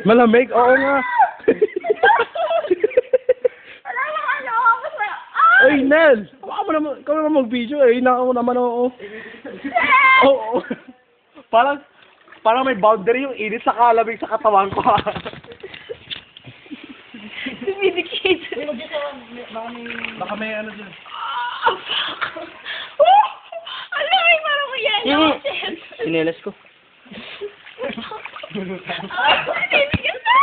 Malamig? Oo nga. Wala lang ano. Basta, Ay, Nel! Baka mo naman, ikaw naman mag-video eh. Hinaka mo naman oo. Oo. Parang may boundary yung init sa kalamig sa katawan ko. Bibigit. Baka may ano dyan. Oh, fuck. Oh! Ano may parang ko yan? Sinelas ko. Naninigas na!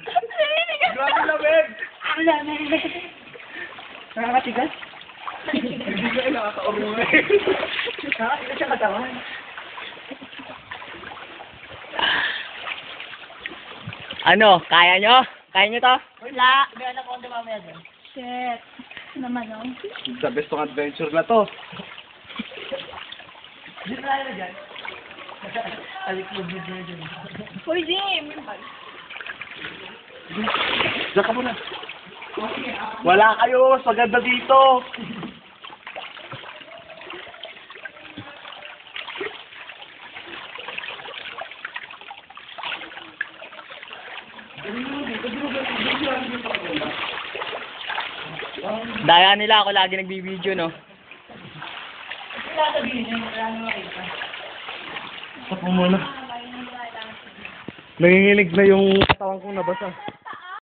Naninigas na! Grabe lamig! Ang lamig. Nakakatigas? Hindi ka nakakaurungan. Nakakatigas sa katawan. Ano? Kaya nyo? Kaya nyo to? Wala. Meron ako kung mamaya doon. Shit. Naman oh. The best ng adventure na to. Dito na yun dyan. Alik mo dito na dyan. Uy, Jim! Diyan ka muna. Wala kayo. Mas maganda dito. Daya nila ako lagi nagbibideo, no? Stop mo muna. Nanginginig na yung katawan kong nabasa.